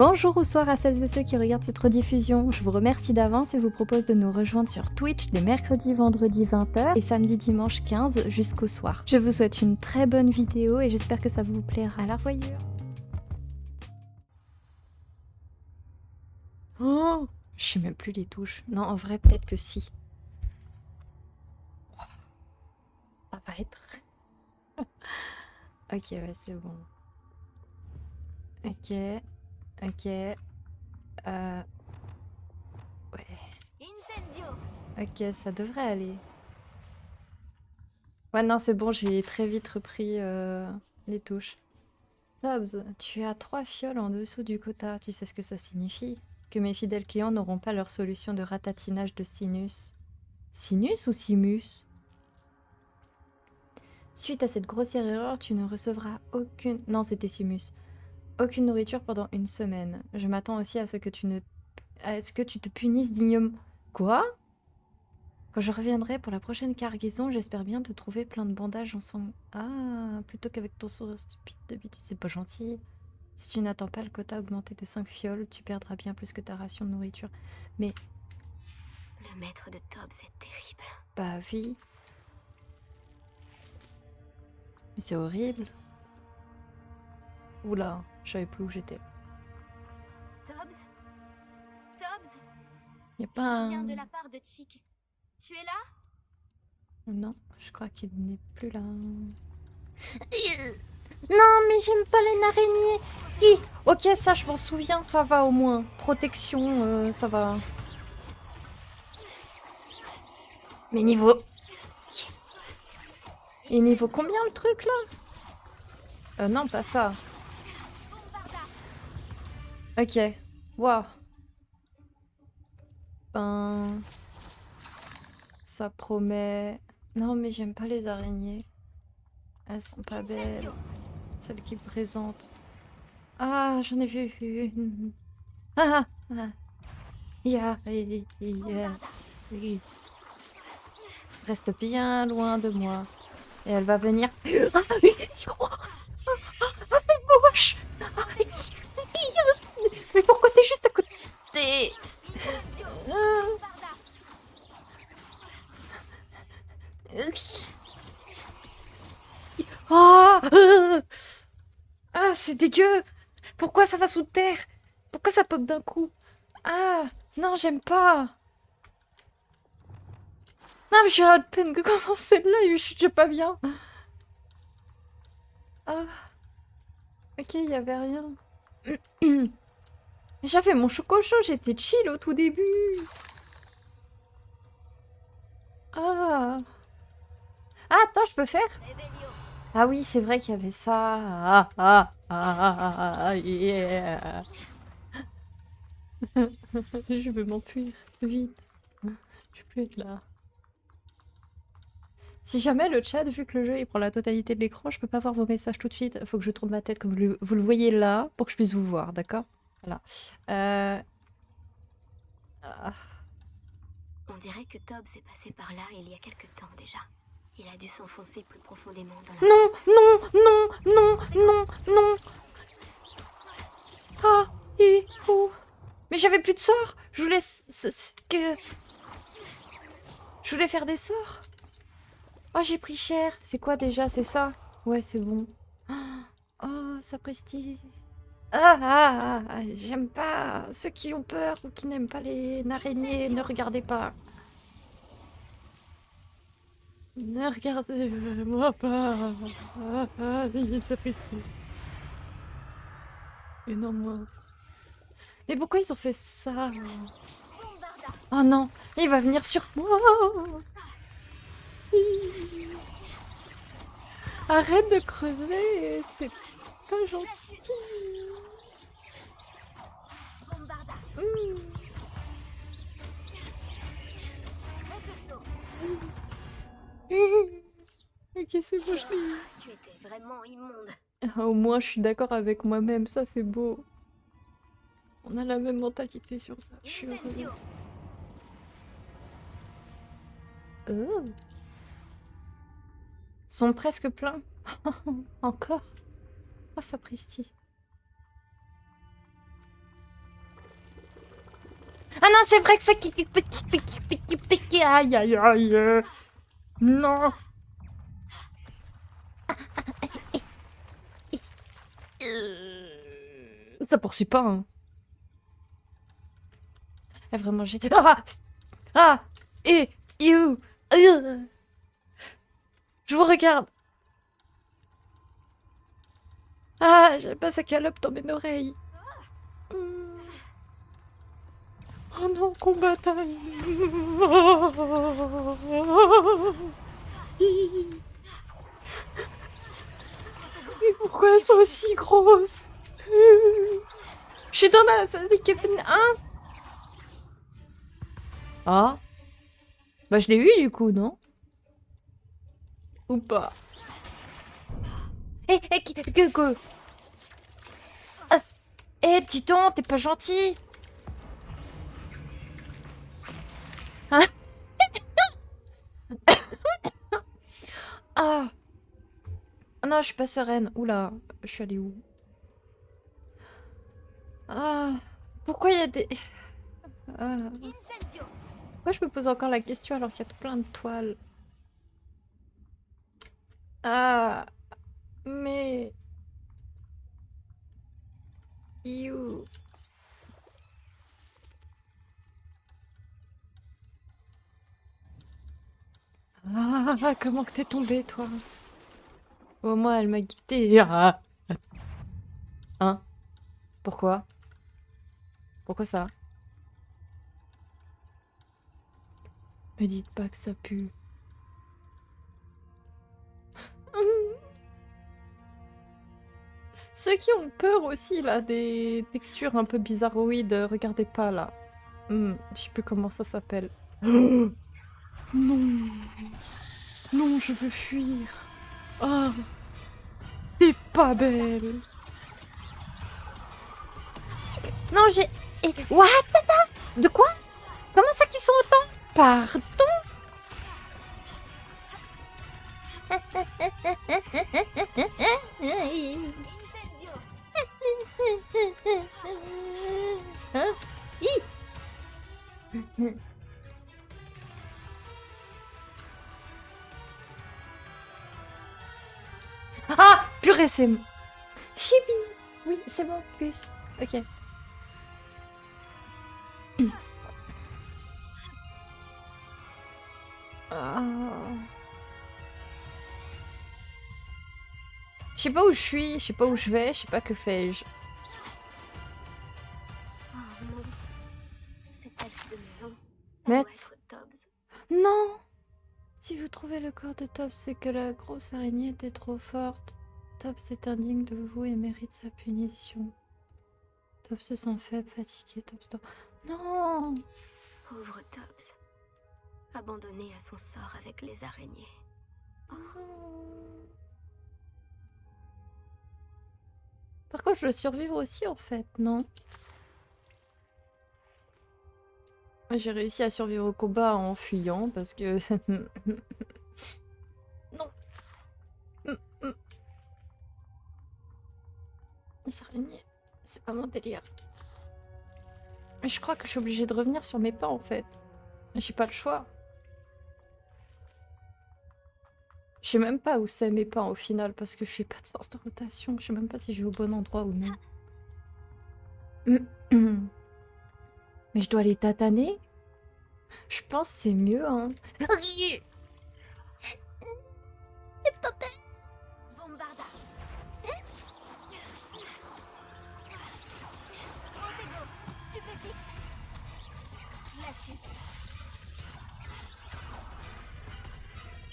Bonjour ou soir à celles et ceux qui regardent cette rediffusion. Je vous remercie d'avance et vous propose de nous rejoindre sur Twitch les mercredis, vendredis 20h et samedi, dimanche 15 jusqu'au soir. Je vous souhaite une très bonne vidéo et j'espère que ça vous plaira. À la revoyure. Oh, je sais même plus les touches. Non, en vrai, peut-être que si. Ça va être... Ok, ouais, c'est bon. Ok, ok. Ouais. Ok, ça devrait aller. Ouais, non, c'est bon, j'ai très vite repris les touches. Tobbs, tu as 3 fioles en dessous du quota. Tu sais ce que ça signifie? Que mes fidèles clients n'auront pas leur solution de ratatinage de sinus. Sinus ou simus? Suite à cette grossière erreur, tu ne recevras aucune... Non, c'était simus. Aucune nourriture pendant une semaine. Je m'attends aussi à ce que tu ne... à ce que tu te punisses dignement. Quoi? Quand je reviendrai pour la prochaine cargaison, j'espère bien te trouver plein de bandages en sang. Ah, plutôt qu'avec ton sourire stupide d'habitude, c'est pas gentil. Si tu n'attends pas le quota augmenté de 5 fioles, tu perdras bien plus que ta ration de nourriture. Mais... Le maître de Tobbs est terrible. Bah oui. Mais c'est horrible. Oula, je savais plus où j'étais. Tobbs Tobbs Y a pas Je viens un... de la part de Chick. Tu es là? Non, je crois qu'il n'est plus là. Non, mais j'aime pas les araignées. Qui? Ok, ça, je m'en souviens, ça va au moins. Protection, ça va. Mais niveau... Et niveau combien le truc là? Non, pas ça. Ok. Waouh. Ben... Ça promet... Non, mais j'aime pas les araignées. Elles sont pas belles. Celles qui présentent. Ah, j'en ai vu une. Ah, ah. Oui. Reste bien loin de moi. Et elle va venir... Ah, oui. Ah, t'es moche. Ah, mais pourquoi t'es juste à côté? Ah, ah, c'est dégueu. Pourquoi ça va sous terre? Pourquoi ça pop d'un coup? Ah, non, j'aime pas. Non, mais j'ai à peine que commencer là et je suis déjà pas bien. Ah, ok, il y avait rien. J'avais mon chococho, j'étais chill au tout début. Ah. Ah, attends, je peux faire? Ah oui, c'est vrai qu'il y avait ça. Yeah. Je veux m'enfuir, vite. Je peux plus être là. Si jamais le chat, vu que le jeu il prend la totalité de l'écran, je peux pas voir vos messages tout de suite. Faut que je tourne ma tête comme vous le voyez là pour que je puisse vous voir, d'accord? Voilà. Ah. On dirait que Tobbs est passé par là il y a quelque temps déjà. Il a dû s'enfoncer plus profondément dans la Non, grotte. non, non, non, non, non. Ah, oh. Mais j'avais plus de sorts. Je voulais que... Je voulais faire des sorts. Oh, j'ai pris cher. C'est quoi déjà? C'est ça? Ouais, c'est bon. Oh, sapristi. J'aime pas ceux qui ont peur ou qui n'aiment pas les araignées. Ne regardez pas. Ne regardez-moi pas. Sapristi. Et non, moi. Mais pourquoi ils ont fait ça? Oh non, il va venir sur moi. Arrête de creuser, c'est pas gentil. Ok, c'est beau, je l'ai. Tu étais vraiment immonde. Ah, au moins, je suis d'accord avec moi-même, ça c'est beau. On a la même mentalité sur ça, je suis heureuse. Oh. Sont presque pleins. Encore. Oh, sapristi. Ah non, c'est vrai que ça... Aïe, aïe, aïe. Non. Ça poursuit pas, hein. Ah, vraiment, j'étais... Ah! Ah! Et... You! Je vous regarde. Ah, j'aime pas ça calope dans mes oreilles. Oh non, combattant. Mais pourquoi elles sont aussi grosses? Je suis dans la... Ça dit Kevin 1. Ah. Bah je l'ai eu du coup, non? Ou pas? Que... dis donc, t'es pas gentil. Hein? Ah. Non, je suis pas sereine. Oula, je suis allée où? Ah. Pourquoi il y a des... Ah. Pourquoi je me pose encore la question alors qu'il y a plein de toiles? Ah. Mais... You. Ah, comment que t'es tombée, toi? Au moins, elle m'a guidée. Ah. Hein? Pourquoi? Pourquoi ça? Me dites pas que ça pue. Ceux qui ont peur aussi, là, des textures un peu bizarroïdes, regardez pas, là. Je sais plus comment ça s'appelle. Non. Non, je veux fuir. Ah. T'es pas belle. Non, j'ai... What? De quoi? Comment ça qu'ils sont autant? Pardon? Hein? Ah! Purée, c'est... Chibi! Oui, c'est bon, puce. Ok. Je sais pas où je suis, je sais pas où je vais, je sais pas que fais-je. Oh non. Cette elfe de maison, ça Matt. doit être Tobbs. Non! Si vous trouvez le corps de Tobbs, c'est que la grosse araignée était trop forte. Tobbs est indigne de vous et mérite sa punition. Tobbs se sent faible, fatigué, Tobbs... Non! Pauvre Tobbs. Abandonné à son sort avec les araignées. Oh. Par contre, je dois survivre aussi, en fait, non? J'ai réussi à survivre au combat en fuyant, parce que... Non! Les araignées, c'est pas mon délire. Mais je crois que je suis obligée de revenir sur mes pas, en fait. J'ai pas le choix. Je sais même pas où c'est mes pas au final parce que je suis pas de force de rotation. Je sais même pas si je vais au bon endroit ou non. Mais je dois les tataner? Je pense que c'est mieux, hein. Bombarda. Protego. Stupéfix. Glacius.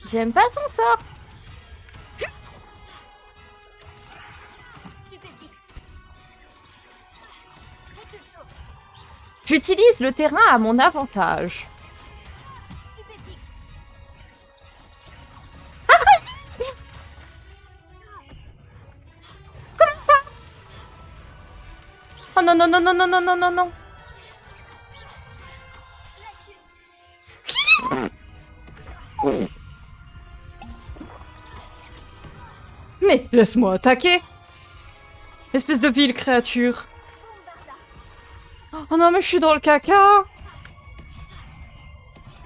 J'aime pas son sort. Stupéfix. Repulso. J'utilise le terrain à mon avantage. Stupéfix. Oh non, non, non, non, non, non, non, non, non. Glacius. Mais laisse-moi attaquer. Espèce de vile créature. Bombarda. Oh non, mais je suis dans le caca.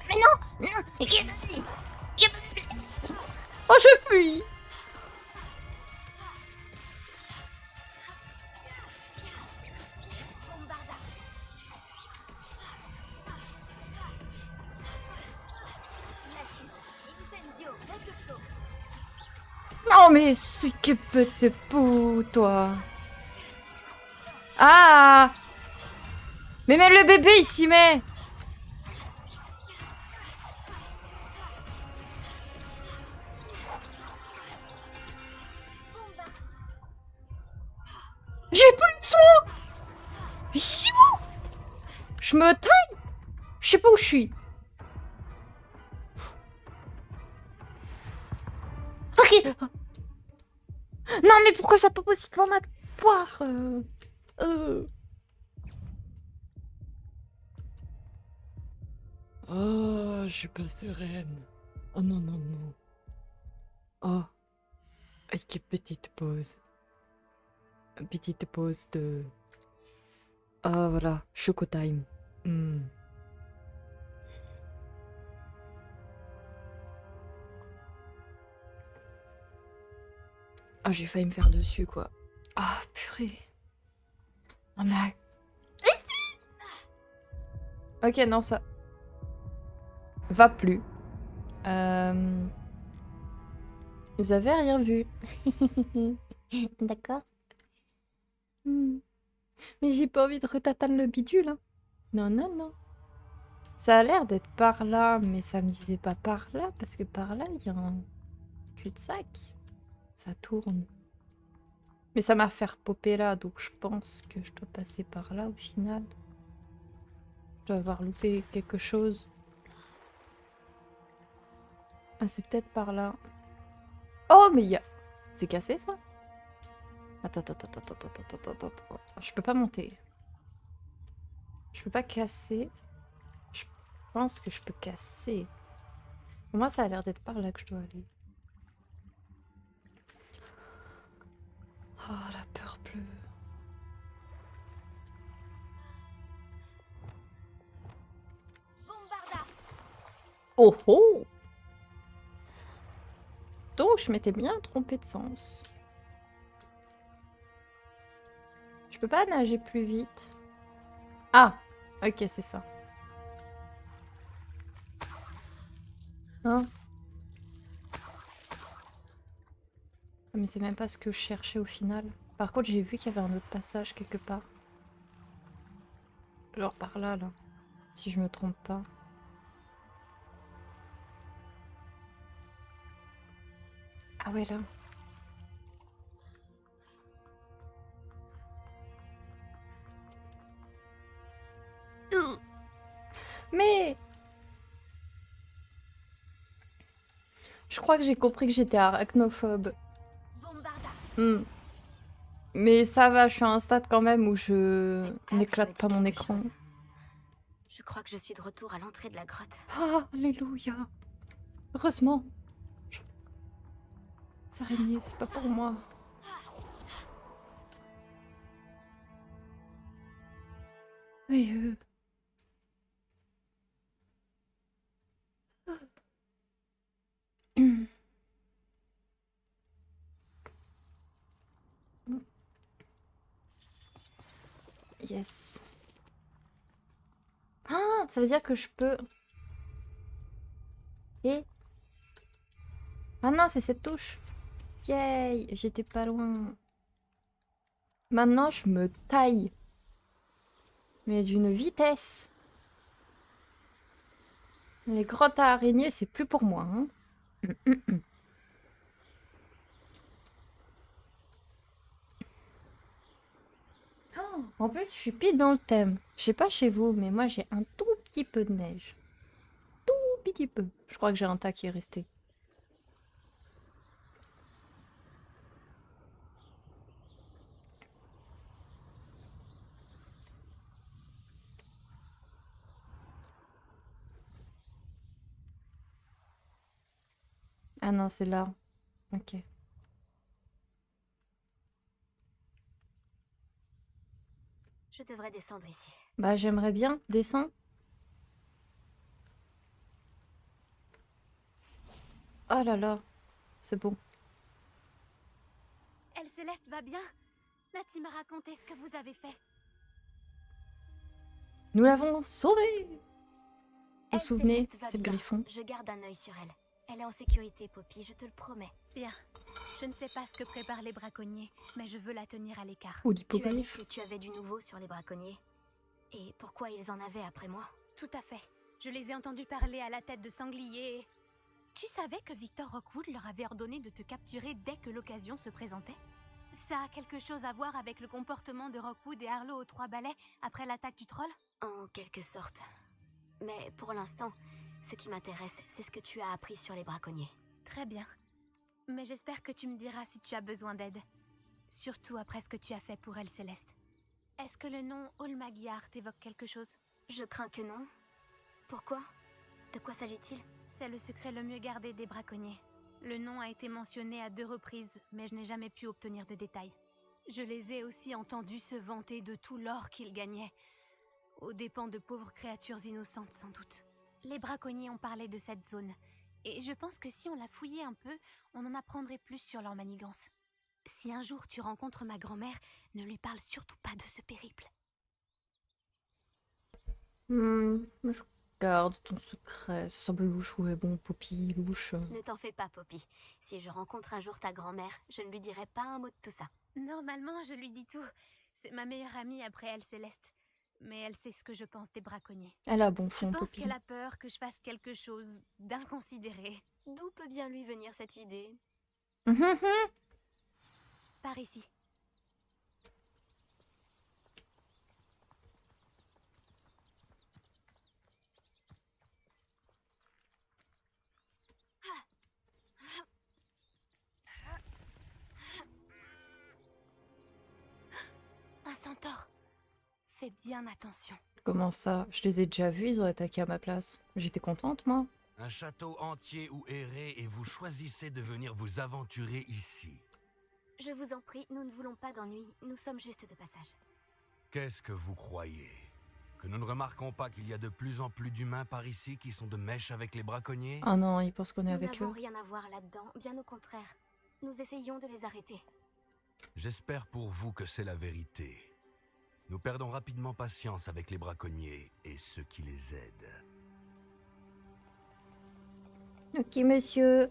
Mais non, non. Oh, je fuis. Non, mais c'est que petit pou, toi. Ah! Mais même le bébé, il s'y met. J'ai plus de soin. Je me taille. Je sais pas où je suis. Ok. Non, mais pourquoi ça pop aussi devant ma poire Oh, je suis pas sereine. Oh non, non, non. Oh, avec une petite pause. Une petite pause de... Ah, voilà, Choco Time. Ah, j'ai failli me faire dessus, quoi. Ah, purée. Non, mais... Ok, non, ça... Va plus. Vous avez rien vu. D'accord. Mais j'ai pas envie de retatane le bidule, hein. Non, non, non. Ça a l'air d'être par là, mais ça me disait pas par là, parce que par là, il y a un cul-de-sac. Ça tourne. Mais ça m'a fait popper là, donc je pense que je dois passer par là au final. Je dois avoir loupé quelque chose. Ah, c'est peut-être par là. Oh, mais il y a... C'est cassé, ça? Attends, attends, attends, attends, attends, attends, attends, attends. Je peux pas monter. Je peux pas casser. Je pense que je peux casser. Pour moi, ça a l'air d'être par là que je dois aller. Oh, la peur bleue. Oh oh! Donc, je m'étais bien trompée de sens. Je peux pas nager plus vite. Ah! Ok, c'est ça. Hein? Ah, mais c'est même pas ce que je cherchais au final. Par contre, j'ai vu qu'il y avait un autre passage quelque part. Genre par là, là. Si je me trompe pas. Ah ouais, là. Mais... Je crois que j'ai compris que j'étais arachnophobe. Mais ça va, je suis à un stade quand même où je n'éclate pas mon écran. Je crois que je suis de retour à l'entrée de la grotte. Ah, alléluia. Heureusement. Cette araignée, c'est pas pour moi. Mais Yes. Ah, ça veut dire que je peux... Et... Ah non, c'est cette touche. Yay, j'étais pas loin. Maintenant, je me taille. Mais d'une vitesse. Les grottes à araignées, c'est plus pour moi. Hein. Oh, en plus, je suis pile dans le thème. Je sais pas chez vous, mais moi, j'ai un tout petit peu de neige. Tout petit peu. Je crois que j'ai un tas qui est resté. Ah non, c'est là. Ok. Je devrais descendre ici. Bah, j'aimerais bien. Descends. Oh là là. C'est bon. Elle Céleste va bien? Nati m'a raconté ce que vous avez fait. Nous l'avons sauvée. Vous vous Elle souvenez, Céleste va c'est le bien. griffon. Je garde un œil sur elle. Elle est en sécurité, Poppy, je te le promets. Bien. Je ne sais pas ce que préparent les braconniers, mais je veux la tenir à l'écart. Ou Tu as dit l'hippogriffe. que tu avais du nouveau sur les braconniers. Et pourquoi ils en avaient après moi? Tout à fait. Je les ai entendus parler à la tête de sanglier. Et tu savais que Victor Rockwood leur avait ordonné de te capturer dès que l'occasion se présentait? Ça a quelque chose à voir avec le comportement de Rockwood et Harlow aux trois balais après l'attaque du troll? En quelque sorte. Mais pour l'instant, ce qui m'intéresse, c'est ce que tu as appris sur les braconniers. Très bien. Mais j'espère que tu me diras si tu as besoin d'aide. Surtout après ce que tu as fait pour elle, Céleste. Est-ce que le nom Olmagyar t'évoque quelque chose? Je crains que non. Pourquoi? De quoi s'agit-il? C'est le secret le mieux gardé des braconniers. Le nom a été mentionné à 2 reprises, mais je n'ai jamais pu obtenir de détails. Je les ai aussi entendus se vanter de tout l'or qu'ils gagnaient, aux dépens de pauvres créatures innocentes sans doute. Les braconniers ont parlé de cette zone, et je pense que si on la fouillait un peu, on en apprendrait plus sur leur manigance. Si un jour tu rencontres ma grand-mère, ne lui parle surtout pas de ce périple. Je garde ton secret. Ça semble louche. Ouais, bon, Poppy, louche. Ne t'en fais pas, Poppy. Si je rencontre un jour ta grand-mère, je ne lui dirai pas un mot de tout ça. Normalement, je lui dis tout. C'est ma meilleure amie après elle, Céleste. Mais elle sait ce que je pense des braconniers. Elle a bon Je fond, pense Poppy. qu'elle a peur que je fasse quelque chose d'inconsidéré. D'où peut bien lui venir cette idée? Par ici. Un centaure. Fais bien attention. Comment ça? Je les ai déjà vus, ils ont attaqué à ma place. J'étais contente, moi. Un château entier où errer et vous choisissez de venir vous aventurer ici. Je vous en prie, nous ne voulons pas d'ennui. Nous sommes juste de passage. Qu'est-ce que vous croyez? Que nous ne remarquons pas qu'il y a de plus en plus d'humains par ici qui sont de mèche avec les braconniers? Ah non, ils pensent qu'on est Nous avec eux. n'avons rien à voir là-dedans, bien au contraire. Nous essayons de les arrêter. J'espère pour vous que c'est la vérité. Nous perdons rapidement patience avec les braconniers et ceux qui les aident. Ok, monsieur.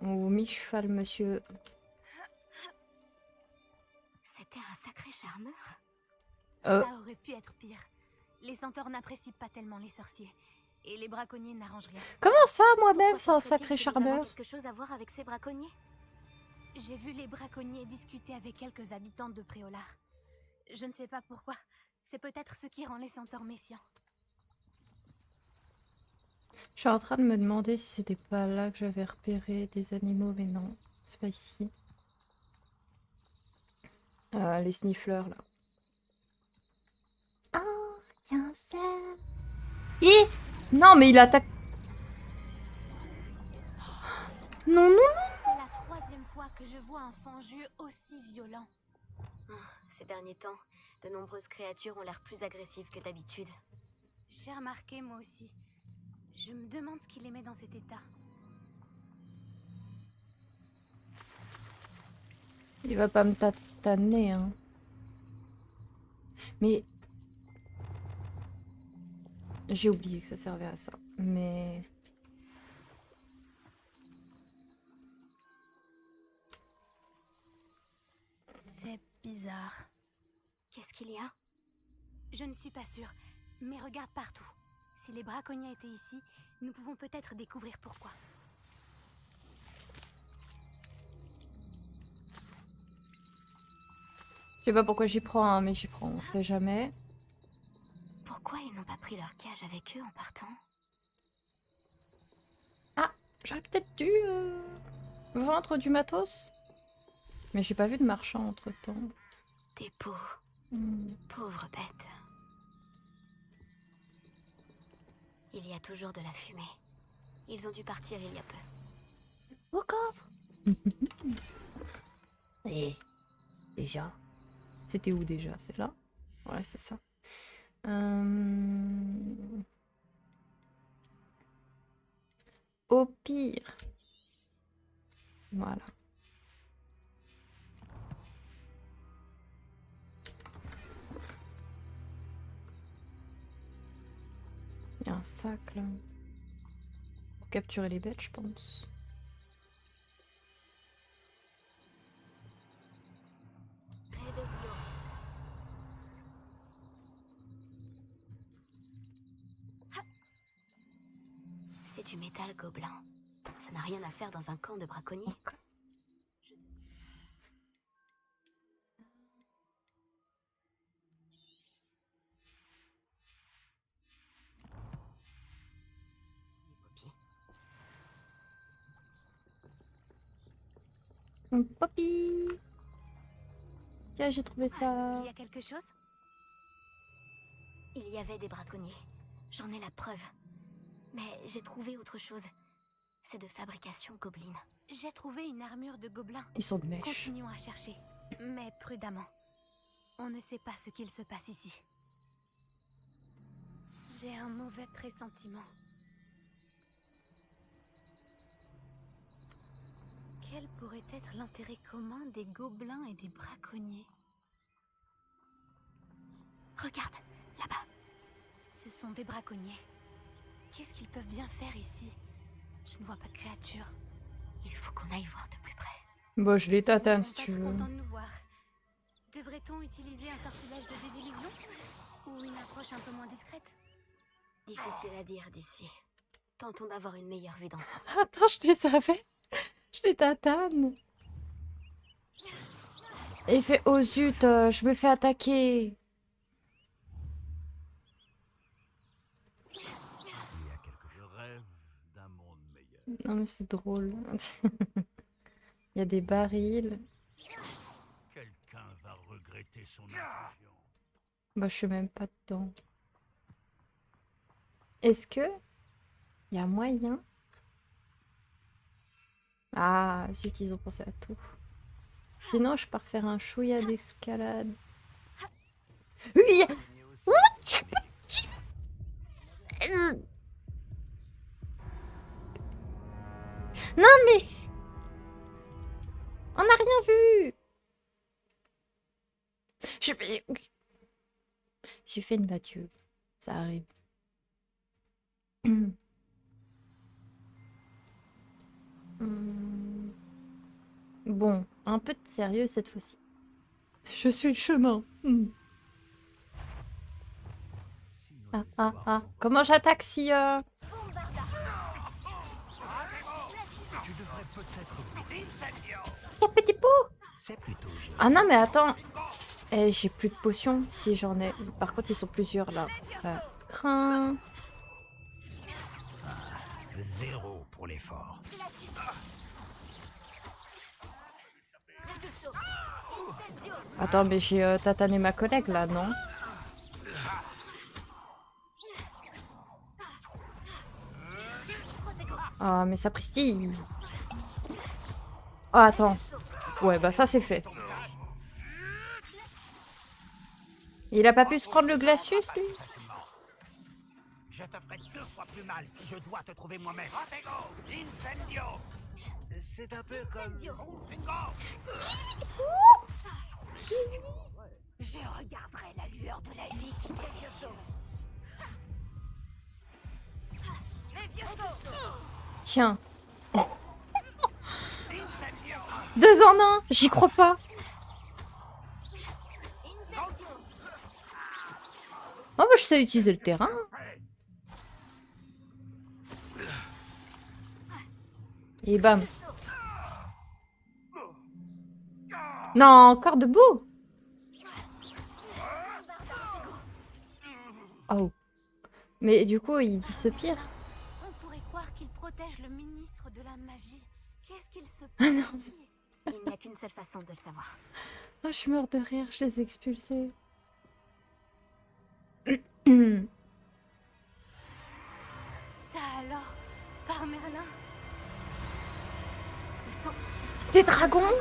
Ou mi-cheval, monsieur. C'était un sacré charmeur. Euh. Ça aurait pu être pire. Les centaures n'apprécient pas tellement les sorciers. Et les braconniers n'arrangent rien. Comment ça, moi-même, Pourquoi c'est un penserait-il sacré que nous avons charmeur? quelque chose à voir avec ces braconniers? J'ai vu les braconniers discuter avec quelques habitants de Préolard. Je ne sais pas pourquoi. C'est peut-être ce qui rend les centaures méfiants. Je suis en train de me demander si c'était pas là que j'avais repéré des animaux, mais non, c'est pas ici. Les sniffleurs, là. Oh, y a un cerf. Hi! Non, mais il attaque. Non, non, non! C'est la 3e fois que je vois un fangieux aussi violent. Ces derniers temps, de nombreuses créatures ont l'air plus agressives que d'habitude. J'ai remarqué moi aussi. Je me demande ce qui les met dans cet état. Il va pas me tataner, hein. Mais... J'ai oublié que ça servait à ça. Mais... C'est bizarre. Qu'est-ce qu'il y a? Je ne suis pas sûre, mais regarde partout. Si les braconniers étaient ici, nous pouvons peut-être découvrir pourquoi. Je sais pas pourquoi j'y prends, hein, mais j'y prends, on sait jamais. Pourquoi ils n'ont pas pris leur cage avec eux en partant? Ah, j'aurais peut-être dû vendre du matos. Mais j'ai pas vu de marchand entre-temps. Des peaux. Pauvre bête. Il y a toujours de la fumée. Ils ont dû partir il y a peu. Au coffre. Et déjà, C'était où déjà? C'est là? Ouais, c'est ça. Au pire. Voilà. Il y a un sac là. Pour capturer les bêtes, je pense. C'est du métal gobelin. Ça n'a rien à faire dans un camp de braconniers. Ok. Poppy! Tiens, j'ai trouvé ça. Il y a quelque chose? Il y avait des braconniers. J'en ai la preuve. Mais j'ai trouvé autre chose. C'est de fabrication gobeline. J'ai trouvé une armure de gobelin. Ils sont de mèche. Continuons à chercher, mais prudemment. On ne sait pas ce qu'il se passe ici. J'ai un mauvais pressentiment. Quel pourrait être l'intérêt commun des gobelins et des braconniers? Regarde, là-bas. Ce sont des braconniers. Qu'est-ce qu'ils peuvent bien faire ici? Je ne vois pas de créatures. Il faut qu'on aille voir de plus près. Bon, je les tatane Ils si sont tu pas trop veux. contents de nous voir. Devrait-on utiliser un sortilège de désillusion? Ou une approche un peu moins discrète? Difficile à dire d'ici. Tentons d'avoir une meilleure vue d'ensemble. Attends, je les savais. Je les tatane. Et il fait oh zut, je me fais attaquer. Je rêve d'un monde meilleur. Non mais c'est drôle. Il y a des barils. Quelqu'un va regretter son intrusion. Bah je suis même pas dedans. Est-ce que il y a moyen? Ah zut, ils ont pensé à tout. Sinon je pars faire un chouïa d'escalade. Oui. Non mais on n'a rien vu. J'ai fait une battue. Ça arrive. Bon, un peu de sérieux cette fois-ci. Je suis le chemin. Ah. Comment j'attaque si... Tu devrais peut-être... Y'a petit pot. C'est plutôt joli. Ah non mais attends. Eh, j'ai plus de potions si j'en ai. Par contre ils sont plusieurs là. Ça craint. 0 pour l'effort. Attends mais j'ai tatané ma collègue là, non? Ah mais sapristi. Oh attends. Ouais bah ça c'est fait. Il a pas pu se prendre le glacius lui? Je te ferai 2 fois plus mal si je dois te trouver moi-même. Protego! Incendio! C'est un peu comme... Je regarderai la lueur de la vie qui t'exauce. Tiens. 2 en 1, j'y crois pas. Oh bah je sais utiliser le terrain. Et bam. Non, encore debout. Oh. Mais du coup, il dit ce pire. On pourrait croire qu'il protège le ministre de la magie. Qu'est-ce qu'il se passe Ah non. ici? Il n'y a qu'une seule façon de le savoir. Oh, je suis morte de rire, je les ai expulsés. Ça alors, par Merlin? Ce sont... Des dragons?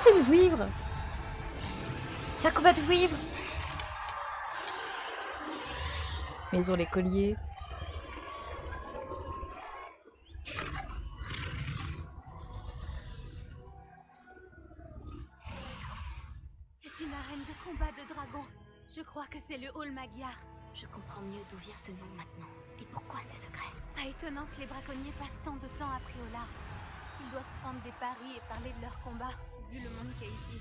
c'est le vouivre. C'est un combat de vouivre. Mais ils ont les colliers. C'est une arène de combat de dragons. Je crois que c'est le hall Magyar. Je comprends mieux d'où vient ce nom maintenant. Et pourquoi c'est secret. Pas étonnant que les braconniers passent tant de temps à Priola. Ils doivent prendre des paris et parler de leur combat, vu le monde qu'il y a ici.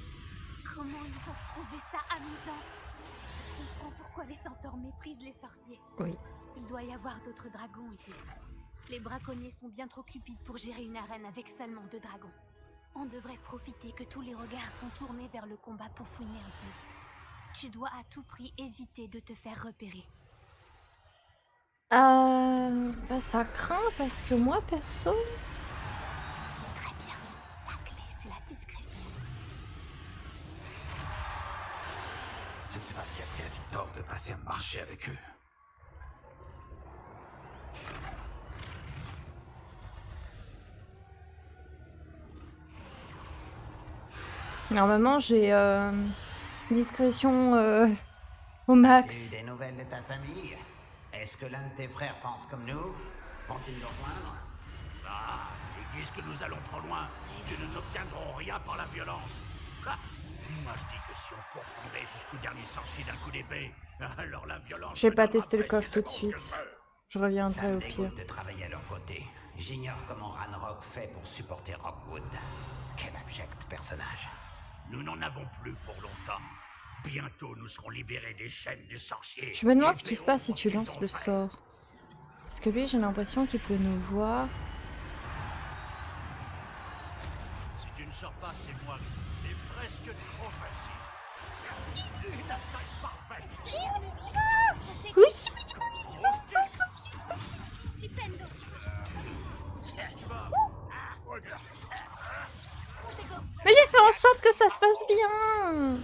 Comment ils peuvent trouver ça amusant? Je comprends pourquoi les centaures méprisent les sorciers. Oui. Il doit y avoir d'autres dragons ici. Les braconniers sont bien trop cupides pour gérer une arène avec seulement 2 dragons. On devrait profiter que tous les regards sont tournés vers le combat pour fouiner un peu. Tu dois à tout prix éviter de te faire repérer. Bah ça craint parce que moi, perso... Très bien. La clé, c'est la discrétion. Je ne sais pas ce qui a pris à Victor de passer un marché avec eux. Normalement, j'ai discrétion au max. Des nouvelles de ta famille? Est-ce que l'un de tes frères pense comme nous? Vont-ils nous rejoindre? Ah, ils disent que nous allons trop loin, que nous n'obtiendrons rien par la violence. Ah, moi je dis que si on pourfondait jusqu'au dernier sorcier d'un coup d'épée, alors la violence... Je vais pas me donnera tester le coffre tout de précisément ce que suite. je veux. Je Ça reviendrai me au pire. dégoûte de travailler à leur côté. J'ignore comment Ranrock fait pour supporter Rockwood. Quel abject personnage. Nous n'en avons plus pour longtemps. Bientôt nous serons libérés des chaînes des sorciers. Je me demande Et ce qui se verrons passe si ce tu qu'ils lances ont le fait. sort. Parce que lui, j'ai l'impression qu'il peut nous voir. Si tu ne sors pas, c'est moi. C'est presque trop facile. Une attaque parfaite. Oui. Tiens, tu vas. Regarde. Mais j'ai fait en sorte que ça se passe bien.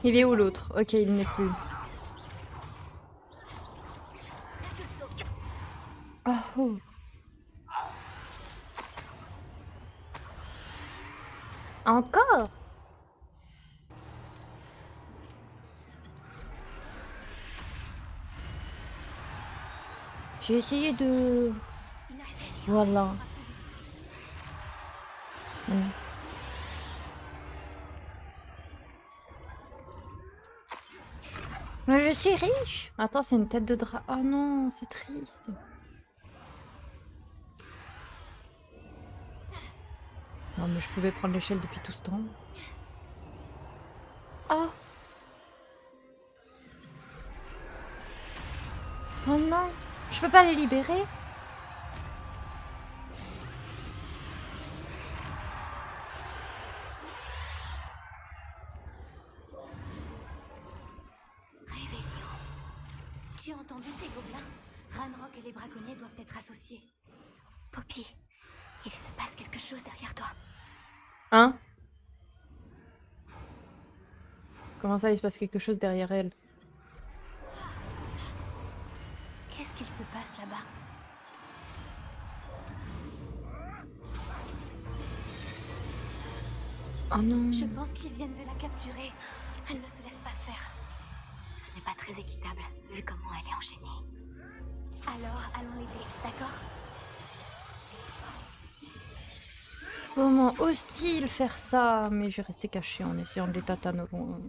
Il est où l'autre? Ok, il n'est plus. Oh, oh. Encore? J'ai essayé de... Voilà. Ouais. Mais je suis riche. Attends, c'est une tête de drap. Oh non, c'est triste. Non, mais je pouvais prendre l'échelle depuis tout ce temps. Oh. Oh non, je peux pas les libérer. Réveillon. Tu as entendu ces gobelins? Ranrock et les braconniers doivent être associés. Poppy, il se passe quelque chose derrière toi. Hein? Comment ça, il se passe quelque chose derrière elle? Qu'est-ce qu'il se passe là-bas? Oh non. Je pense qu'ils viennent de la capturer. Elle ne se laisse pas faire. Ce n'est pas très équitable, vu comment elle est enchaînée. Alors, allons l'aider, d'accord? Comment ose-t-il faire ça? Mais j'ai resté caché en essayant de les tataner au loin.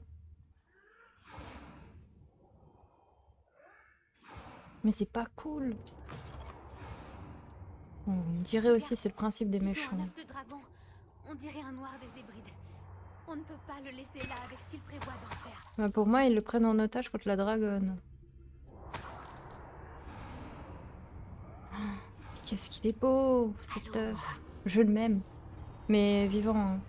Mais c'est pas cool. On dirait aussi c'est le principe des Ils ont méchants. un œuf de dragon. On dirait un noir des Hébrides. On ne peut pas le laisser là avec ce qu'il prévoit d'en faire. Bah, pour moi, ils le prennent en otage contre la dragonne. Oh, qu'est-ce qu'il est beau, cet Allô, œuf. Je le m'aime. Mais vivant. Hein.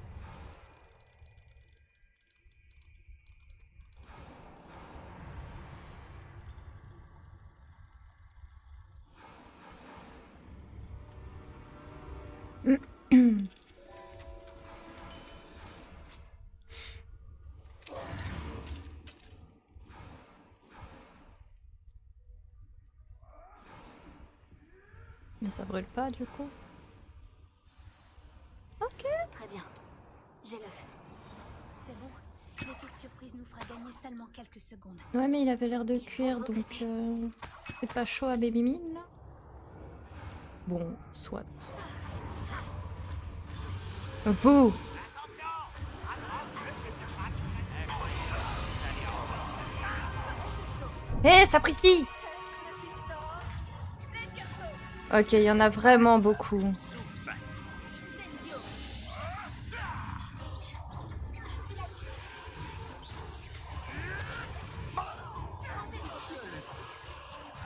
Mais ça brûle pas du coup. Ok. Très bien. J'ai l'œuf. C'est bon. L'effet de surprise nous fera gagner seulement quelques secondes. Ouais, mais il avait l'air de cuire, donc c'est pas chaud à Baby Mine là. Bon, soit. Vous. Hé, sapristi! Ok, il y en a vraiment beaucoup.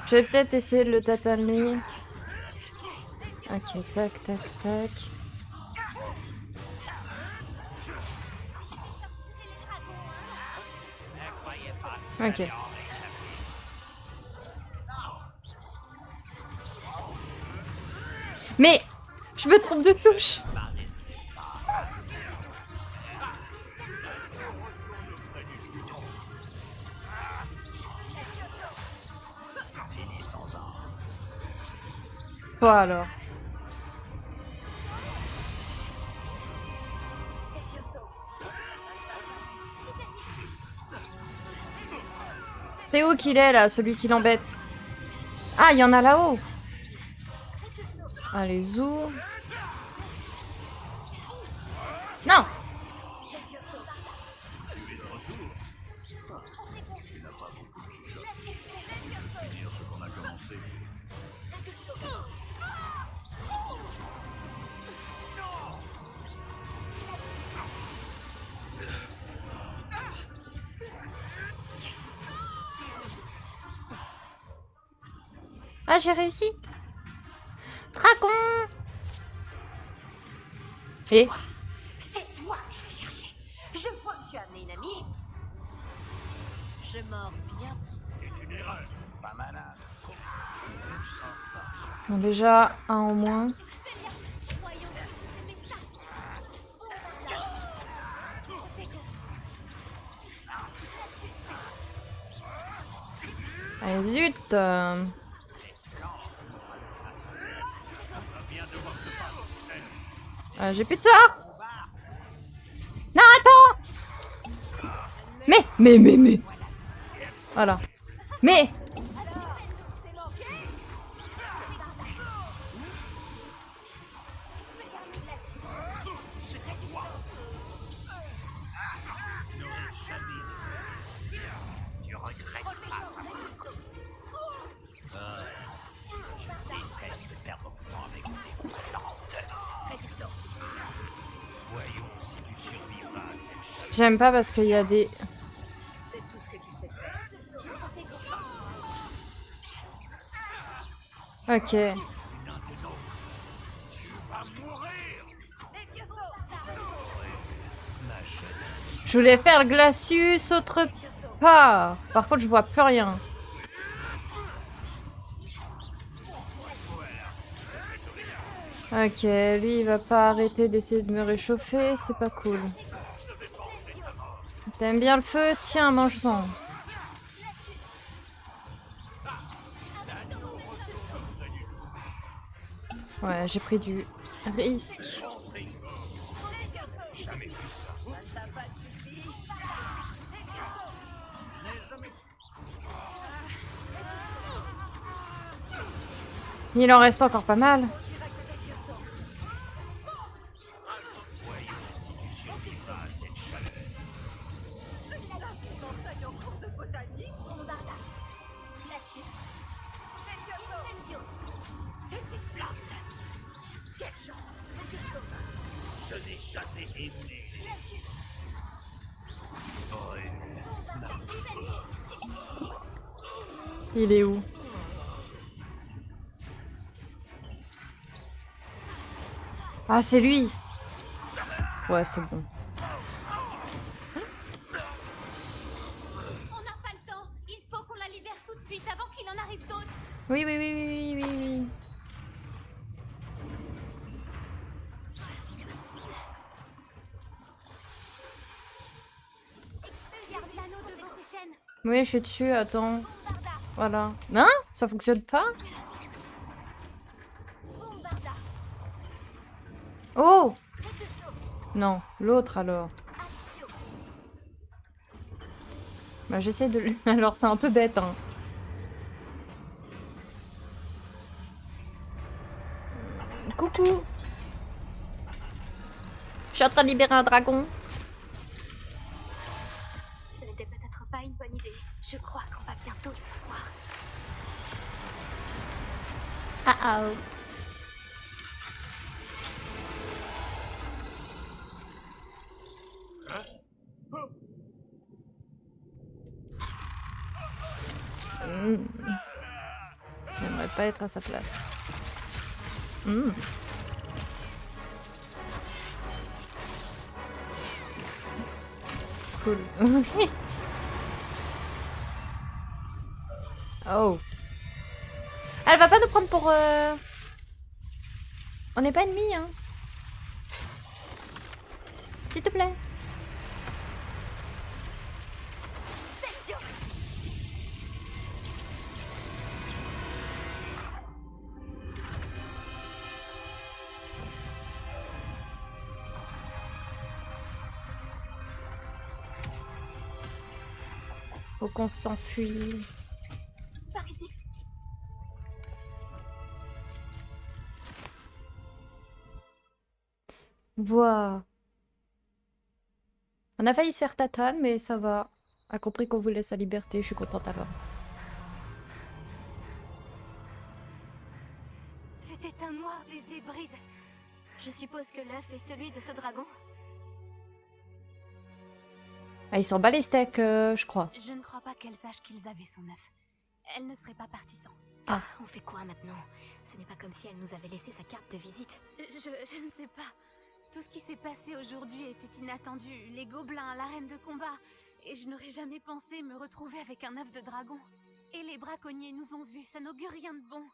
Je vais peut-être essayer de le taper à lui. Ok, tac, tac, tac. Ok. Mais je me trompe de touche. Quoi alors? C'est où qu'il est là, celui qui l'embête? Ah, il y en a là-haut. Allez, zou. Non! Ah, j'ai réussi. Dragon! Et? C'est toi que je cherchais. Je vois que tu as amené une amie. Je mords bien. C'est une erreur. Pas malade. Bon, déjà, un en moins. Allez, zut! J'ai plus de sort! Non, attends! Mais! Voilà. Mais! Tu regretteras. Je déteste perdre mon temps avec des plantes. Voyons si tu survivras à cette chasse. J'aime pas parce qu'il y a des... C'est tout ce que tu sais faire. Ok. Maintenant, tu vas mourir. Je voulais faire le glacius autre part. Par contre, je vois plus rien. Ok, lui, il va pas arrêter d'essayer de me réchauffer. C'est pas cool. T'aimes bien le feu? Tiens, mange-en. Ouais, j'ai pris du risque. Il en reste encore pas mal. Je n'ai jamais aimé. Il est où? Ah, c'est lui. Ouais, c'est bon. On n'a pas le temps. Il faut qu'on la libère tout de suite avant qu'il en arrive d'autres. Oui. chaîne. Oui, je suis dessus, attends. Bombarda. Voilà. Hein? Ça fonctionne pas? Bombarda. Oh! Repulso. Non, l'autre alors. Axio. Bah j'essaie de... Alors c'est un peu bête, hein. Coucou! Je suis en train de libérer un dragon. Ce n'était peut-être pas une bonne idée. Je crois qu'on va bientôt le savoir. Ah oh. Hmm. J'aimerais pas être à sa place. Hmm. Cool. Oh. Elle va pas nous prendre pour... On n'est pas ennemis, hein. S'il te plaît. Faut qu'on s'enfuit. Par ici. Bois. On a failli se faire tatane, mais ça va. A compris qu'on vous laisse à liberté, je suis contente alors. C'était un noir des Hébrides. Je suppose que l'œuf est celui de ce dragon. Ah, ils s'en bat les steaks, je crois. Je ne crois pas qu'elle sache qu'ils avaient son œuf. Elle ne serait pas partie sans. On fait quoi maintenant? Ce n'est pas comme si elle nous avait laissé sa carte de visite. Je ne sais pas. Tout ce qui s'est passé aujourd'hui était inattendu. Les gobelins, l'arène de combat. Et je n'aurais jamais pensé me retrouver avec un œuf de dragon. Et les braconniers nous ont vus. Ça n'augure rien de bon.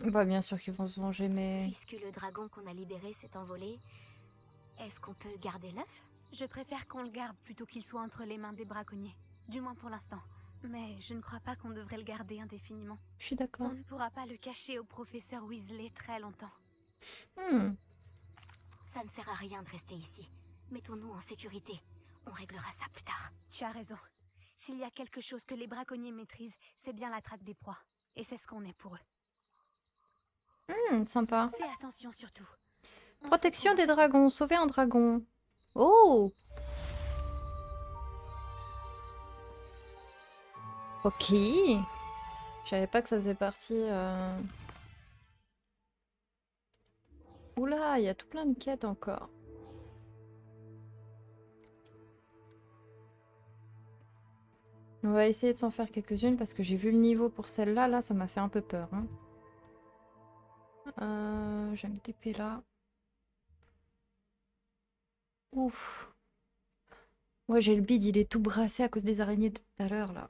Bah bien sûr qu'ils vont se venger, mais... Puisque le dragon qu'on a libéré s'est envolé, est-ce qu'on peut garder l'œuf? Je préfère qu'on le garde plutôt qu'il soit entre les mains des braconniers. Du moins pour l'instant. Mais je ne crois pas qu'on devrait le garder indéfiniment. Je suis d'accord. On ne pourra pas le cacher au professeur Weasley très longtemps. Hmm. Ça ne sert à rien de rester ici. Mettons-nous en sécurité. On réglera ça plus tard. Tu as raison. S'il y a quelque chose que les braconniers maîtrisent, c'est bien la traque des proies. Et c'est ce qu'on est pour eux. Sympa. Fais attention surtout. On Protection se des prend- dragons, sauver un dragon. Oh! Ok. Je savais pas que ça faisait partie... Oula, il y a tout plein de quêtes encore. On va essayer de s'en faire quelques-unes parce que j'ai vu le niveau pour celle-là, là, ça m'a fait un peu peur. Hein. Je vais me TP là. Ouf. Ouais, j'ai le bide, il est tout brassé à cause des araignées de tout à l'heure, là.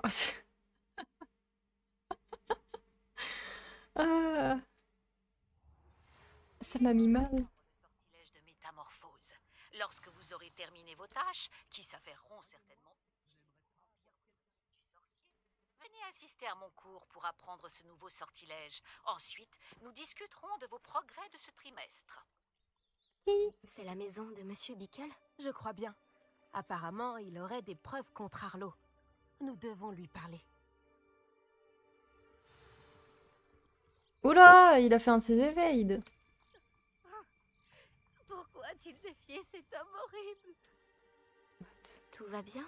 Ah. Ça m'a mis mal. Le sortilège de métamorphose. Lorsque vous aurez terminé vos tâches, qui s'avéreront certainement du sorcier, venez assister à mon cours pour apprendre ce nouveau sortilège. Ensuite, nous discuterons de vos progrès de ce trimestre. C'est la maison de Monsieur Bickle? Je crois bien. Apparemment, il aurait des preuves contre Arlo. Nous devons lui parler. Oula, il a fait un de ses éveils. Pourquoi a-t-il défié cet homme horrible? Tout va bien?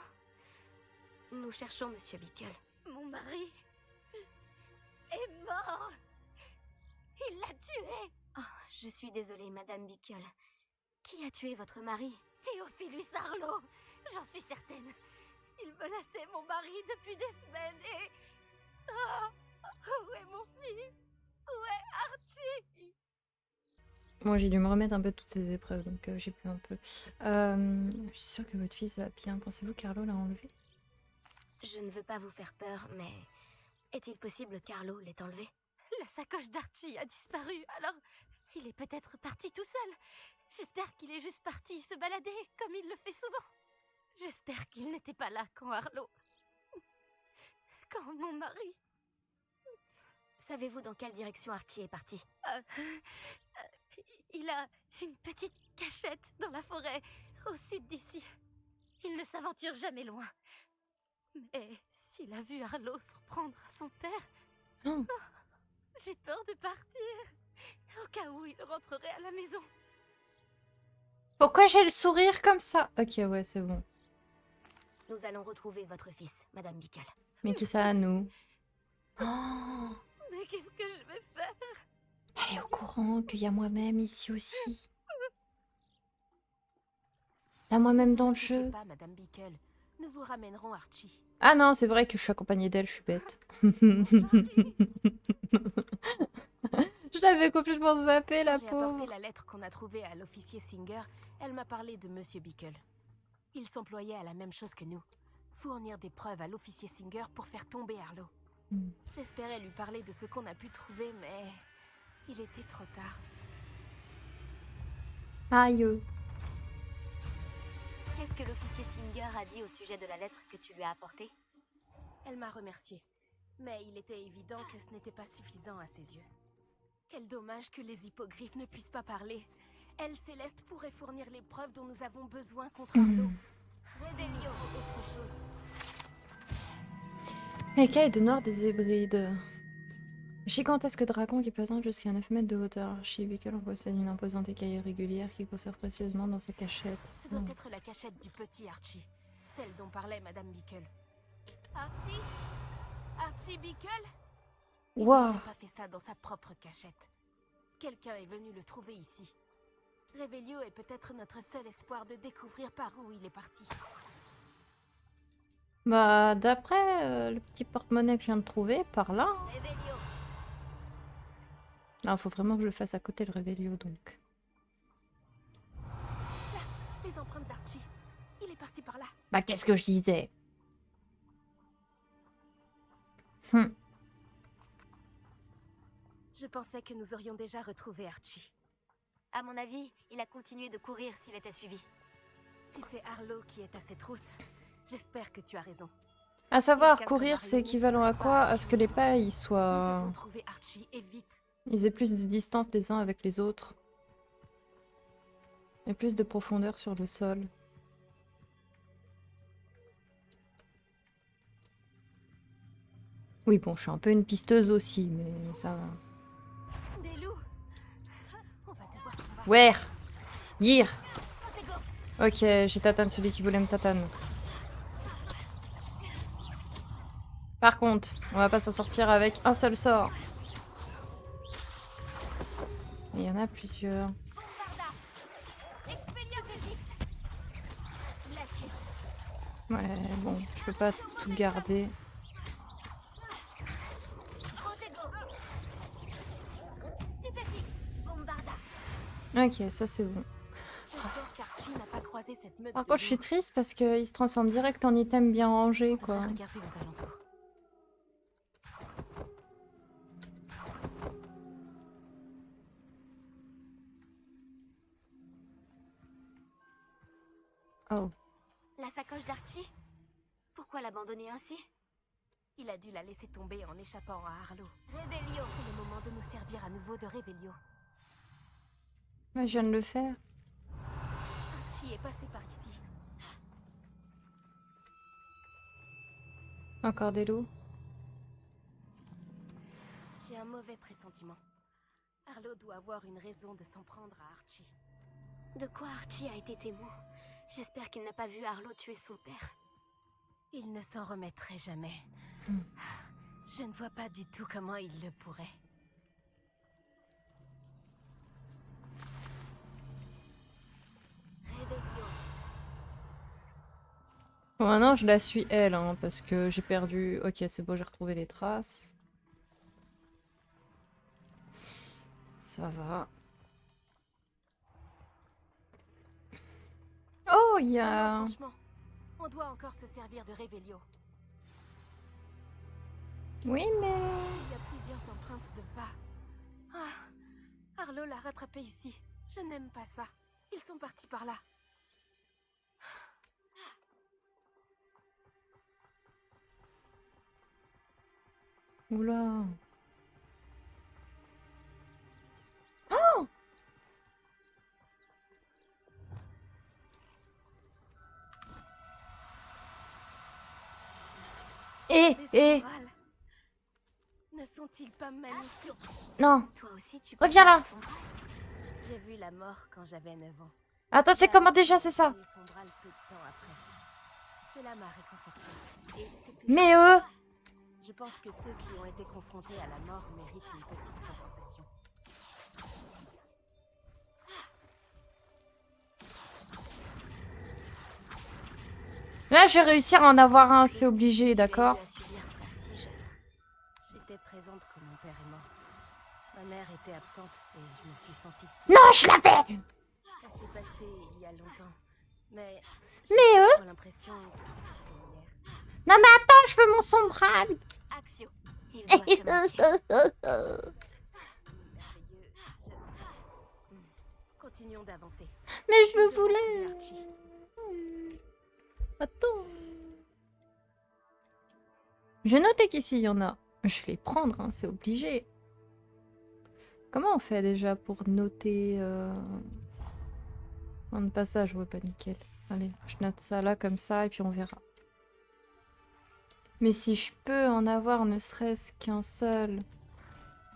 Nous cherchons Monsieur Bickle. Mon mari est mort. Il l'a tué. Oh, je suis désolée, Madame Bickle. Qui a tué votre mari? Théophilus Arlo. J'en suis certaine. Il menaçait mon mari depuis des semaines et... Où est mon fils? Où est Archie? Moi, j'ai dû me remettre un peu de toutes ces épreuves, donc j'ai pu un peu. Je suis sûre que votre fils va bien. Pensez-vous qu'Arlo l'a enlevé? Je ne veux pas vous faire peur, mais est-il possible qu'Arlo l'ait enlevé? La sacoche d'Archie a disparu, alors il est peut-être parti tout seul. J'espère qu'il est juste parti se balader, comme il le fait souvent. J'espère qu'il n'était pas là quand Arlo... Quand mon mari... Savez-vous dans quelle direction Archie est parti? Il a une petite cachette dans la forêt, au sud d'ici. Il ne s'aventure jamais loin. Mais s'il a vu Arlo s'en prendre à son père... Oh. J'ai peur de partir, au cas où il rentrerait à la maison. Pourquoi j'ai le sourire comme ça? Ok, ouais, c'est bon. Nous allons retrouver votre fils, Madame Bickle. Mais qui ça, nous? Oh, Mais qu'est-ce que je vais faire? elle est au courant qu'il y a moi-même ici aussi. Là, moi-même dans le jeu. Pas, Madame Bickle. Nous vous ramènerons Archie. Ah non, c'est vrai que je suis accompagnée d'elle, je suis bête. Je l'avais complètement zappé, la J'ai apporté pauvre. la lettre qu'on a trouvée à l'officier Singer. Elle m'a parlé de Monsieur Bickle. Il s'employait à la même chose que nous. Fournir des preuves à l'officier Singer pour faire tomber Arlo. Hmm. J'espérais lui parler de ce qu'on a pu trouver, mais... il était trop tard. Aïe. Qu'est-ce que l'officier Singer a dit au sujet de la lettre que tu lui as apportée? Elle m'a remercié. Mais il était évident que ce n'était pas suffisant à ses yeux. Quel dommage que les hippogriffes ne puissent pas parler. Elle, Céleste, pourrait fournir les preuves dont nous avons besoin contre Arlo. Révélio. Autre chose. Écaille de noir des Hébrides. Gigantesque dragon qui peut atteindre jusqu'à 9 mètres de hauteur. Archie Bickle possède une imposante écaille régulière qu'il conserve précieusement dans sa cachette. Ce doit être la cachette du petit Archie. Celle dont parlait Madame Bickle. Archie? Archie Bickle? Il Waouh. n'aurait pas fait ça dans sa propre cachette. Quelqu'un est venu le trouver ici. Révélio est peut-être notre seul espoir de découvrir par où il est parti. Bah, d'après le petit porte-monnaie que je viens de trouver, par là. Révélio. Ah, faut vraiment que je le fasse à côté le Révélio, donc. Là, les empreintes d'Archie. Il est parti par là. Bah, qu'est-ce que je disais? Je pensais que nous aurions déjà retrouvé Archie. À mon avis, il a continué de courir s'il était suivi. Si c'est Arlo qui est à ses trousses, j'espère que tu as raison. À savoir, Quelqu'un comme courir, Arlo c'est ne équivalent à s'attaque quoi? pas À ce que les pailles Nous soient... devons trouver Archie et vite. Ils aient plus de distance les uns avec les autres. Et plus de profondeur sur le sol. Oui, bon, je suis un peu une pisteuse aussi, mais ça va. Des loups. On va devoir combattre. Ouais! Gir! Protego. Ok, j'ai tatane celui qui voulait me tatane. Par contre, on va pas s'en sortir avec un seul sort. Il y en a plusieurs. Bombarda. Expelliarmus. Glacius. Ouais, bon, je peux pas tout garder. Protego. Stupéfix. Bombarda. Ok, ça c'est bon. J'espère qu'Archie n'a pas croisé cette meute Par de contre, je suis loups. triste parce qu'il se transforme direct en item bien rangé, On devrait quoi. regarder aux alentours. Oh. La sacoche d'Archie? Pourquoi l'abandonner ainsi? Il a dû la laisser tomber en échappant à Arlo. Révélio. C'est le moment de nous servir à nouveau de Révélio. Ouais, je viens de le faire. Archie est passé par ici. Encore des loups. J'ai un mauvais pressentiment. Arlo doit avoir une raison de s'en prendre à Archie. De quoi Archie a été témoin? J'espère qu'il n'a pas vu Arlo tuer son père. Il ne s'en remettrait jamais. Je ne vois pas du tout comment il le pourrait. Révélio. Bon, maintenant, je la suis elle, hein, parce que j'ai perdu... Ok, c'est bon, j'ai retrouvé les traces. Ça va. Oh, il y Non, a... franchement, on doit encore se servir de Révélio. Oui, mais... Il y a plusieurs empreintes de pas. Ah, Arlo l'a rattrapé ici. Je n'aime pas ça. Ils sont partis par là. Oula. Des Et sombrales. Ne sont-ils pas magnifiques? non. Toi aussi, tu peux Reviens là. voir son bras. J'ai vu la mort quand j'avais 9 ans. Attends, c'est comment déjà, c'est ça? J'ai son bras peu de temps après. Cela m'a réconforté. Et c'est toujours Mais ça. Je pense que ceux qui ont été confrontés à la mort méritent une petite compensation. Là, je vais réussir à en avoir un, C'est c'est obligé, triste que tu aies d'accord? eu à subir ça si jeune. J'étais présente quand mon père est mort. Ma mère était absente et je me suis sentie si... Non, je l'avais! Ça s'est passé il y a longtemps. Mais Mais j'ai trop l'impression que c'était hier. Non, mais attends, je veux mon sombral! Axio, il doit te manquer. Merveilleux. Continuons d'avancer. Mais je Nous le devons voulais! trouver Archie. Attends. J'ai noté qu'ici, il y en a. Je vais les prendre, hein, c'est obligé. Comment on fait déjà pour noter... Un passage, ouais, pas nickel. Allez, je note ça là, comme ça, et puis on verra. Mais si je peux en avoir ne serait-ce qu'un seul...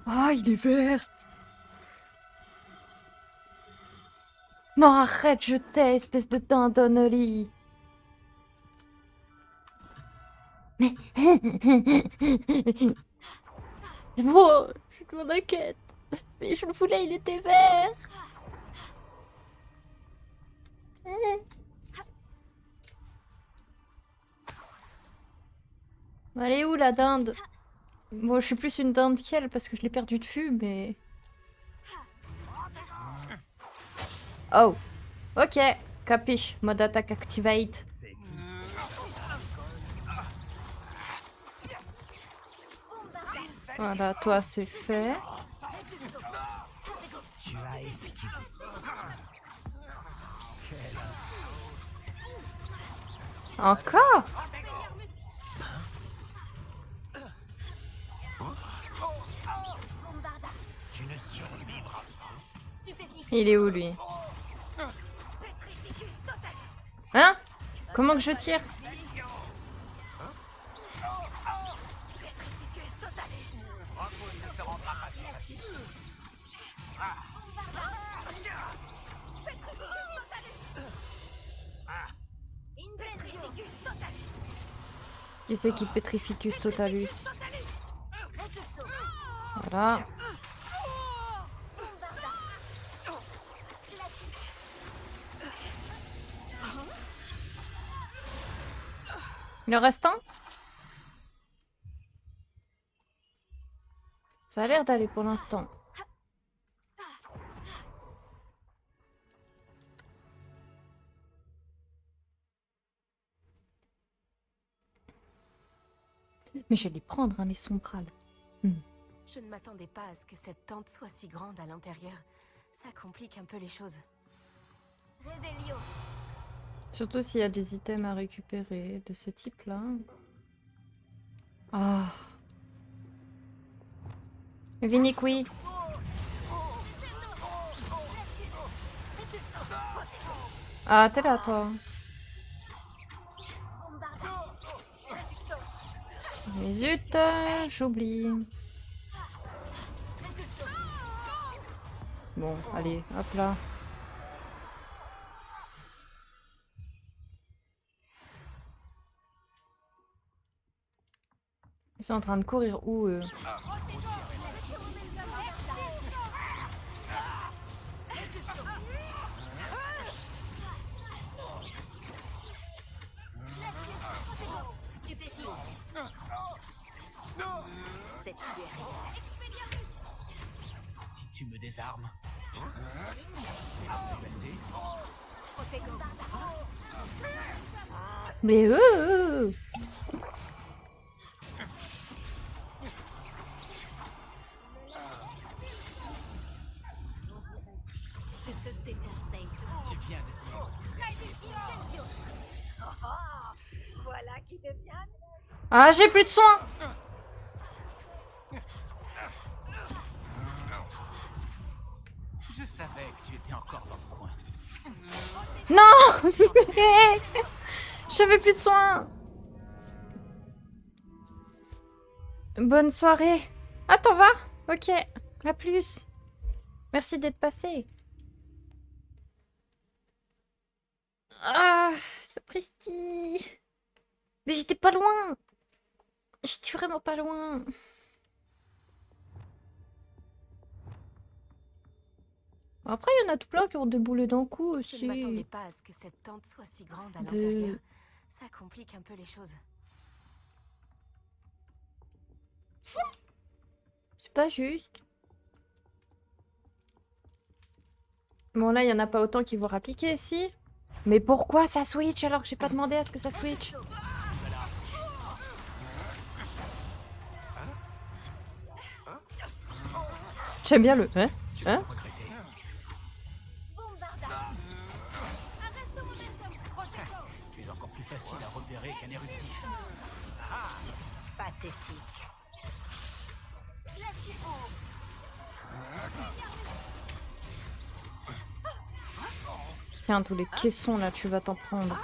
Ah, il est vert! Non, arrête, je t'ai, espèce de dindonnerie! Mais... C'est bon, je m'en inquiète. Mais je le voulais, il était vert. Elle est où la dinde? Bon, je suis plus une dinde qu'elle parce que je l'ai perdue de vue, mais... Oh. Ok, capiche. Mode attaque activate. Voilà, toi c'est fait. Tu as esquivé. Encore? Tu ne survivras pas. Il est où lui? Hein? Comment que je tire? Repose ne se rendra pas si facile. Qui c'est qui Petrificus Totalus? Voilà. Le restant? Ça a l'air d'aller pour l'instant. Mais je vais les prendre, hein, les sombrales. Je ne m'attendais pas à ce que cette tente soit si grande à l'intérieur. Ça complique un peu les choses. Réveillon. Surtout s'il y a des items à récupérer de ce type-là. Ah. Viniqui. Ah, t'es là, toi. Mais zut, j'oublie. Bon, allez, hop là. Ils sont en train de courir où, eux? Cette tuerie. Si tu me désarmes, tu peux passer. Mais eux te déconseille de... Tu viens de dire. Incendio. Voilà qui devient. Ah, j'ai plus de soins. Je savais que tu étais encore dans le coin. Non. J'avais plus de soins. Bonne soirée. Ah, t'en vas? Ok. À plus. Merci d'être passé. Ah, sapristi. Mais j'étais pas loin. J'étais vraiment pas loin. Après, il y en a tout plein qui ont des boulets d'un coup Je ne m'attendais aussi. pas à ce que cette tente soit si grande à De- l'intérieur. Ça complique un peu les choses. C'est pas juste. Bon, là, il y en a pas autant qui vont rappliquer, si. Mais pourquoi ça switch alors que j'ai pas demandé à ce que ça switch? J'aime bien le... Hein? Tu vas Hein? regretter. Tu es encore plus facile à repérer qu'un éruptif. Pathétique. Tiens, tous les caissons, là, tu vas t'en prendre.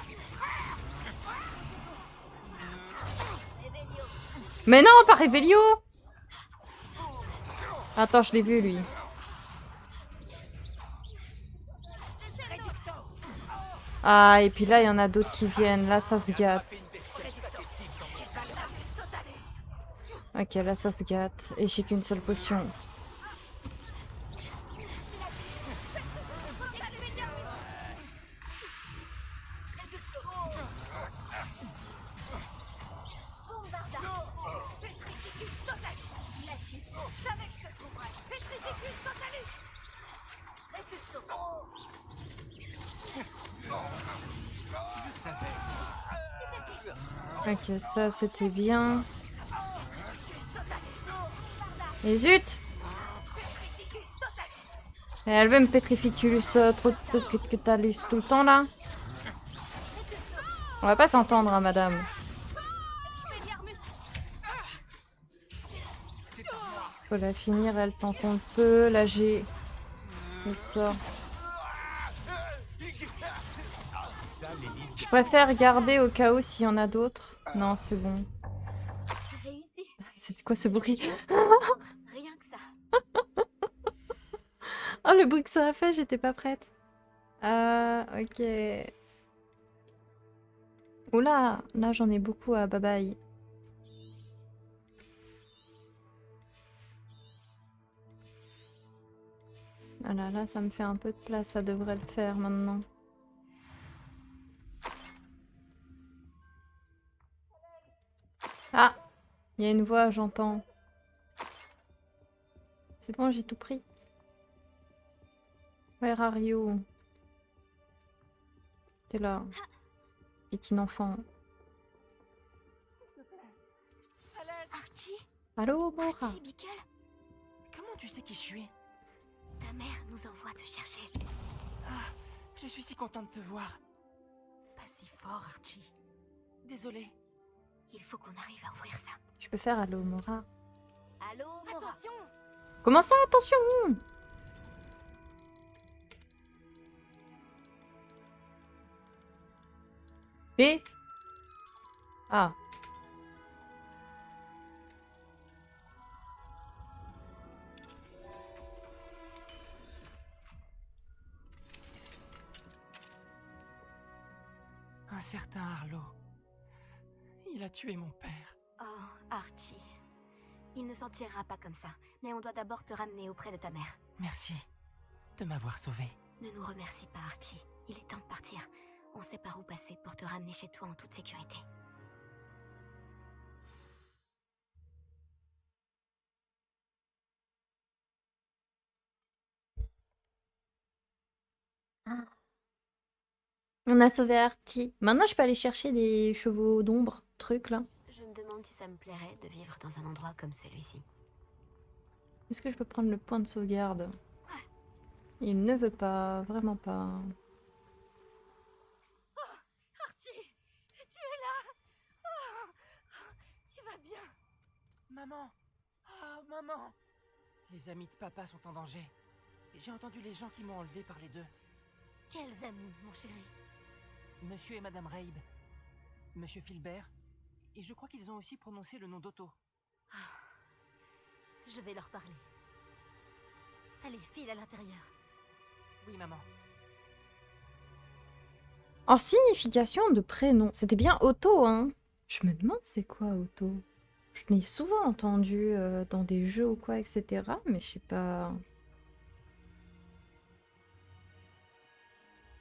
Mais non, pas Revelio! Attends, je l'ai vu, lui. Ah, et puis là, il y en a d'autres qui viennent. Là, ça se gâte. Ok, là, ça se gâte. Et j'ai qu'une seule potion. Ok, ça, c'était bien. Et zut! Et elle veut me pétrificulus trop que t'as lu tout le temps, là. On va pas s'entendre, hein, madame. Faut la finir, elle, tant qu'on peut. Là, j'ai... le sort. Je préfère garder au cas où s'il y en a d'autres. Non, c'est bon. J'ai réussi. C'était quoi ce bruit? Rien que ça. Oh, le bruit que ça a fait, j'étais pas prête. Ok. Oula, là j'en ai beaucoup à bye bye. Voilà, là ça me fait un peu de place, ça devrait le faire maintenant. Ah! Il y a une voix, j'entends. C'est bon, j'ai tout pris. Where are you? T'es là. Petit enfant. Archie? Allô, Mora? Archie Bickle? Comment tu sais qui je suis? Ta mère nous envoie te chercher. Ah, je suis si contente de te voir. Pas si fort, Archie. Désolée. Il faut qu'on arrive à ouvrir ça. Je peux faire allô, Mora? Allô, Mora? Attention! Comment ça, attention? Et? Ah. Un certain Arlo. Il a tué mon père. Oh, Archie. Il ne s'en tirera pas comme ça. Mais on doit d'abord te ramener auprès de ta mère. Merci de m'avoir sauvé. Ne nous remercie pas, Archie. Il est temps de partir. On sait par où passer pour te ramener chez toi en toute sécurité. On a sauvé Archie. Maintenant, je peux aller chercher des chevaux d'ombre, trucs là. Je me demande si ça me plairait de vivre dans un endroit comme celui-ci. Est-ce que je peux prendre le point de sauvegarde? Il ne veut pas, vraiment pas. Archie, tu es là. Oh, tu vas bien? Maman! Ah, maman! Les amis de papa sont en danger. J'ai entendu les gens qui m'ont enlevé par les deux. Quels amis, mon chéri? Monsieur et Madame Raib. Monsieur Filbert. Et je crois qu'ils ont aussi prononcé le nom d'Otto. Je vais leur parler. Allez, file à l'intérieur. Oui, maman. En signification de prénom. C'était bien Otto, hein? Je me demande c'est quoi Otto. Je l'ai souvent entendu dans des jeux ou quoi, etc. Mais je sais pas.